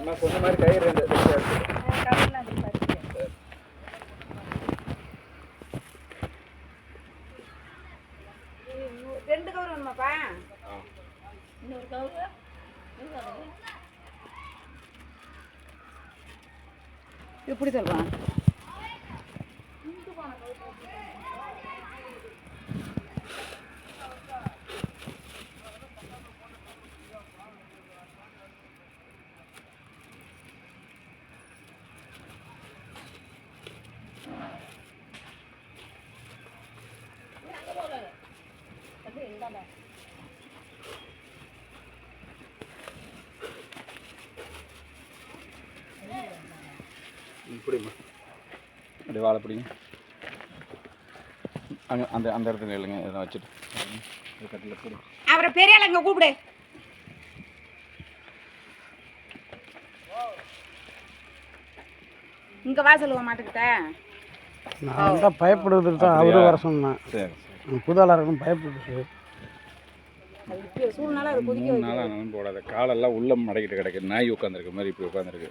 நான் சொன்ன மாதிரி கயிறு ரெண்டு ரெண்டு கவர் வேணுமாப்பா? இன்னொரு கவர் எப்படி சொல்றான்? பிடிமா அப்படி வாழை பிடிங்க. அங்கே அந்த அந்த இடத்துல இல்லைங்க இதெல்லாம் வச்சுட்டு கட்டில் பிடி. அவரை பெரிய ஆளுங்க கூப்பிடு. இங்கே வா சொல்லுவோம் மாட்டுக்கிட்ட. நான் தான் பயப்படுறதுக்கு தான் அவரு வர சொன்னேன். சரி புதாலாக இருக்கும் பயப்படுது. சூழ்நிலை அது குதிக்க 3 நாளாக நான் போடாத காலெல்லாம் உள்ள மடக்கிட்டு கிடக்கு. நாய் உட்காந்துருக்க மாதிரி இப்படி உட்காந்துருக்கு.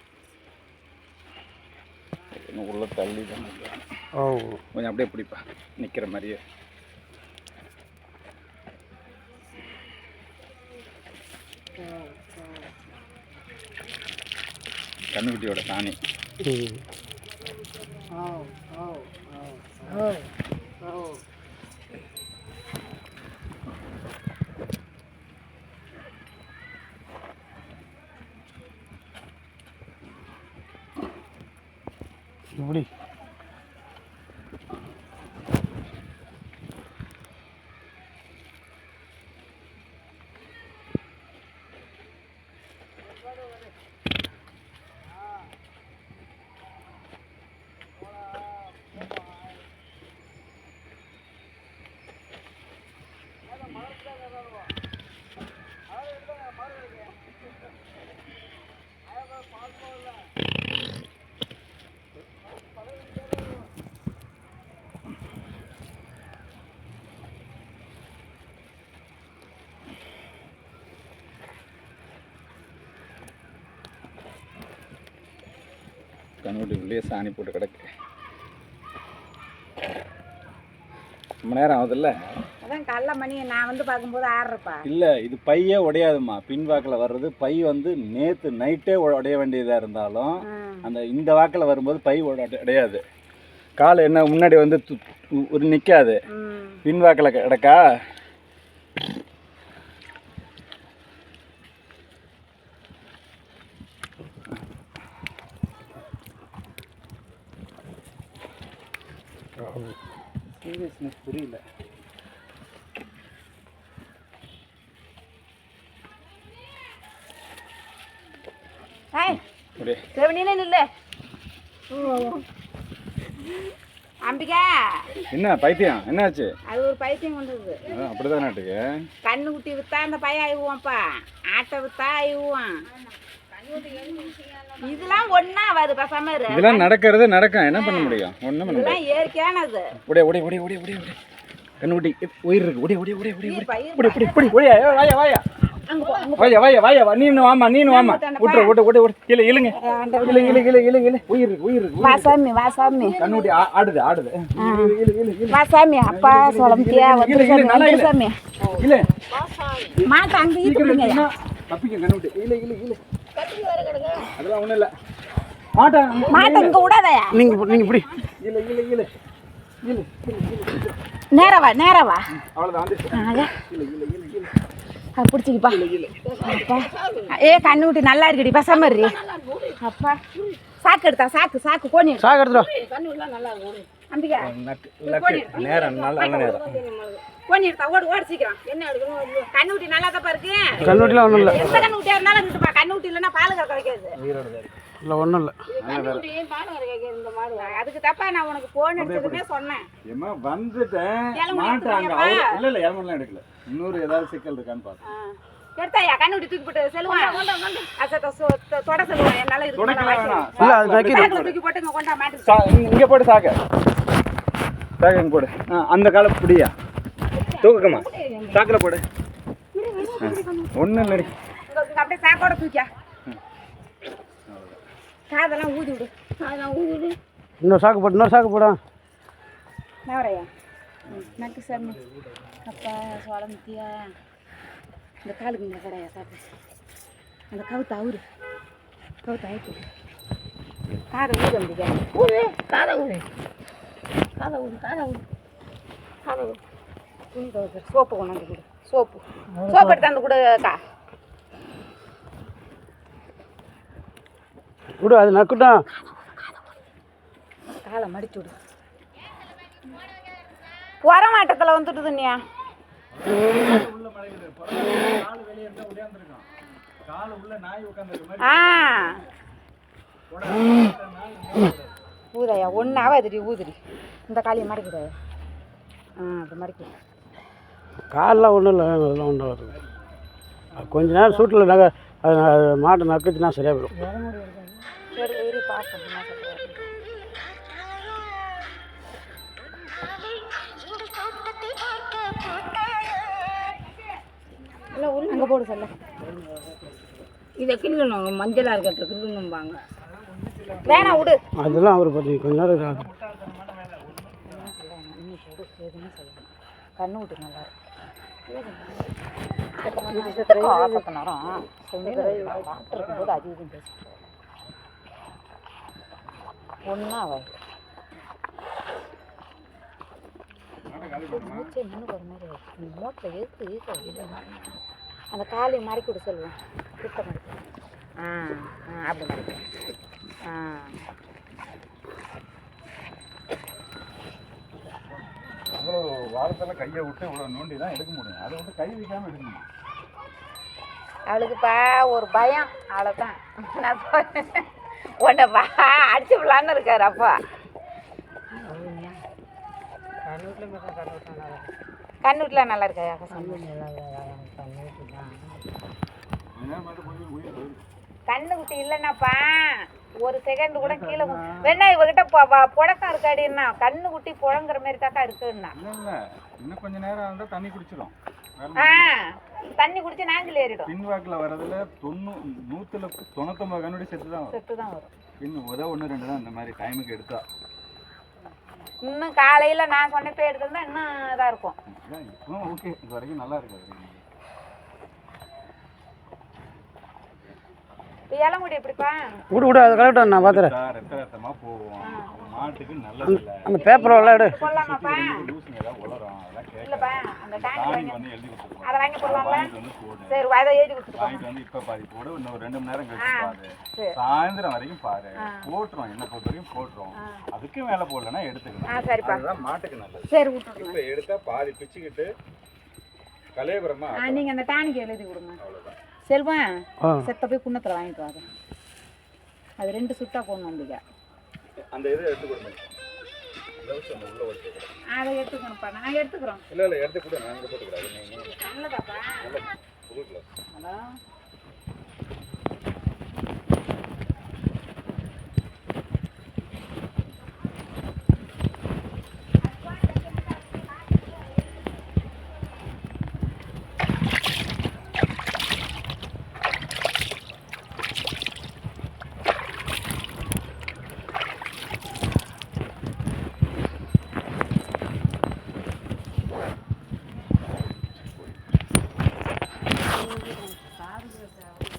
இன்னும் உள்ள தள்ளி தான் கொஞ்சம் அப்படியே பிடிப்பா நிற்கிற மாதிரியே. கண்ணுக்குட்டியோட சாணி. இப்படி கண்ணுக்குட்டிக்குள்ளேயே சாணி போட்டு கிடக்கு. ரொம்ப நேரம் ஆகுதுல்ல. அதான் கல்ல மணி நான் வந்து பார்க்கும்போது ஆடுறப்பா. இல்லை இது பையே உடையாதுமா. பின்வாக்கில் வர்றது பை வந்து நேற்று நைட்டே உடைய வேண்டியதாக இருந்தாலும் அந்த இந்த வாக்கில் வரும்போது பை உடையாது. கால் என்ன முன்னாடி வந்து ஒரு நிற்காது. பின்வாக்கில் கிடக்கா. சீரியஸ்னஸ் புரியல. அம்பிகா என்ன பைத்தியம் என்னாச்சு? அது ஒரு பைத்தியம் கொண்டது. அப்படிதான் நாட்டுக்கு கண்ணு குட்டி வித்தா அந்த பையன் ஆயிடுவான்ப்பா. ஆட்டை வித்தா ஆயிடுவான். இதெல்லாம் ஒன்னா வருது பசாம. இதெல்லாம் நடக்கிறது நடக்கும். என்ன பண்ண முடியும்? ஒண்ணும் பண்ண முடியாது. இயற்கையானது. ஒடே ஒடே ஒடே ஒடே ஒடே ஒடே கண்ணுக்குட்டி உயிர் இருக்கு. ஒடே ஒடே ஒடே ஒடே ஒடே ஒடே ஒடே ஒடே வாயா வாயா வாயா வாயா வாயா வா. நீனு வாமா நீனு வாமா. விட்டுரு விட்டு விட்டு விட்டு கீழே இழுங்க. இழு இழு இழு இழு இழு உயிர் இருக்கு உயிர் இருக்கு. வாசாமி வாசாமி கண்ணுக்குட்டி ஆடுது ஆடுது. வாசாமி அப்பா சொல்லியா வந்து சாமி இல்ல மாட்ட அங்க இழுக்குங்க. தப்பிங்க கண்ணுக்குட்டி. இழு இழு இழு அதெல்லாம் ஒண்ணும் இல்ல. மாட்ட மாட்ட இங்க விடாதயா. நீங்க இப்படி இழு இழு இழு இழு நேரவா நேரவா. அவ்வளவுதான் வந்துச்சு. இழு இழு இழு இழு பிடிச்சிக்கப்பா. அப்பா ஏ கண்ணுக்குட்டி நல்லா இருக்குடி பசாம இரு. அப்பா சாக்கு எடுத்தா சாக்கு சாக்கு கோணி சாக்கு எடுத்துடா. அம்பிகா நேரம் நல்ல நேரம். கோணி எடுத்தா ஓடு ஓடு சீக்கிரம். என்ன எடுக்கணும்? கண்ணுக்குட்டி நல்லா தான் இருக்கு. கண்ணுட்டிலாம் ஒன்றும் இல்லை. எந்த கண்ணுக்குட்டியா இருந்தாலும் இருக்குப்பா. கண்ணுக்குட்டி இல்லைன்னா பால் கறக்க வைக்காது. இல்லை ஒன்றும் இல்லை. அதுக்கு தப்பா நான் உனக்கு போன் எடுத்ததுமே சொன்னேன். ஏமா வந்துட்டேன் மாட்டாங்க. இல்ல இல்ல எலமெண்ட்லாம் எடுக்கல. இன்னொரு ஏதாவது சிக்கல் இருக்கான்னு பாத்து எடுத்தாயா கண்ணுடி தூக்கி போட்டு செல்வான். அசத்த தொட செல்வான். என்னால இது இல்ல அது வைக்க தூக்கி போட்டுங்க கொண்டா மாட்டு. இங்க போடு சாக்க. சாக்க இங்க போடு. அந்த கால புடியா. தூக்கமா. சாக்கல போடு. ஒண்ணு இல்லடி. இங்க அப்படியே சாக்கோட தூக்கியா. காதெல்லாம் ஊதி விடு. காதெல்லாம் ஊதி விடு. இன்னொரு சாக்கு போட நவரையா நக்கு சாமி. அப்பா சோளமுத்தியா இந்த காலுக்கு இந்த கடையா சாப்பிடு. அந்த கவுத்து அவரு கவுத்து ஆயிட்டு காதை ஊத முடியாது. ஊது காதை ஊது. துணி துவைக்கிற சோப்பு கொண்டாந்து கொடு. சோப்பு எடுத்தாந்து கொடுக்கா. விடு, அது நக்குட்டும். காலை மடிச்சு விடு. உரமாட்டத்தில் வந்துட்டு தண்ணியா. ஊதையா ஒன்றாவதுடி ஊதுடி. இந்த காலையை மறைக்கிறாயா? அப்படி மறைக்க. காலெலாம் ஒன்றும் இல்லை, அதெல்லாம் ஒன்றும் வருது. கொஞ்ச நேரம் சூட்டில் அது மாட்டை நக்குச்சுன்னா சரியாக போயிடும். சரி இரு பார்க்கணும். அங்கே போடு சொல்ல. இதை கிள்ளணும், மஞ்சளாக இருக்கிறது கிள்ளணும்பாங்க. வேணாம் விடு. அதெல்லாம் அவர் பற்றி கொஞ்ச நேரம் ஆகும். எதுவுமே சொல்லணும். கண்ணு விட்டு நல்லா இருக்கும். நேரம் இருக்கும்போது அதிகம் பேச ஒன்றா மூச்சை முன்னுக்கு ஒரு மாதிரி ஆயிடுச்சு. மோட்டில் எடுத்து அந்த காலையை மறைக்க விட சொல்லுவேன். கிட்ட மறைக்க. அப்படி மறைக்க. அவ்வளோ வாரத்தில் கையை விட்டு இவ்வளோ நோண்டி தான் எடுக்க முடியும். அதை விட்டு கை வைக்காமல் எடுக்க முடியும். அவளுக்குப்பா ஒரு பயம், அவ்வளோதான். நான் உன்னை அடிச்சு விடலான்னு இருக்காரு அப்பா. கண்ணூட்டில் நல்லா இருக்கா? கண்ணு குட்டி இல்லைன்னாப்பா ஒரு செகண்ட் கூட கீழே வேணா இவகிட்ட புழக்கம் இருக்காடின்னா கண்ணு குட்டி புழங்குற மாதிரி தாக்கா இருக்குன்னா. இன்னும் கொஞ்ச நேரம் இருந்தால் தண்ணி குடிச்சிடும். தண்ணி குடிச்சு நாங்கள் ஏறிடும். பின்வாக்கில் வரதுல 199 கண்ணுடி செத்து தான் வரும். இன்னும் ஒன்று ரெண்டு தான் இந்த மாதிரி டைமுக்கு எடுத்தா. இன்னும் காலையில் நான் சொன்னப்போ எடுத்திருந்தா இன்னும் இதாக இருக்கும். இப்போ ஓகே, இது வரைக்கும் நல்லா இருக்கு. இளமுடி எப்படிப்பா? விடு, அது கரெக்டாக நான் பார்த்துறேன். ரத்தமாக போவோம். மாட்டுக்கு நல்லது இல்லை. அந்த பேப்பர் எல்லாம் எடு. போடலாமாப்பா? இல்லைப்பா அந்த டேங்க் வந்து எழுதி கொடுத்துருவோம். அதை வாங்கி போடலாம்ல? வந்து போடு. சரி அதை எழுதி கொடுத்துருவோம். வாங்கிட்டு வந்து இப்போ பாதி போடு. இன்னும் 2 மணி நேரம் கழிச்சு பாரு. சாயந்தரம் வரைக்கும் பாரு. போட்டுரும், என்ன பொறுத்த வரைக்கும் போட்டுரும். அதுக்கு மேலே போடலன்னா எடுத்துக்கலாம். சரிப்பா, அதுதான் மாட்டுக்கு நல்லது. சரி விட்டுருங்க. இப்போ எடுத்தா பாதி பிச்சுக்கிட்டு கலையபுரமா நீங்கள் அந்த டானிக்கு எழுதி கொடுங்க. செல்வம் செத்த போய் குன்னத்தில் வாங்கிட்டு வாங்க. அது 2 சுட்டா போடணும். அப்படிங்க அந்த இதை எடுத்து கொடுங்க. அதை எடுத்துக்கணும்ப்பா. நான் எடுத்துக்கிறோம். இல்லை எடுத்து கூட நாங்கள் போட்டுக்கூடாது. நல்லதாப்பா. ஹலோ சாப்பிடுங்க.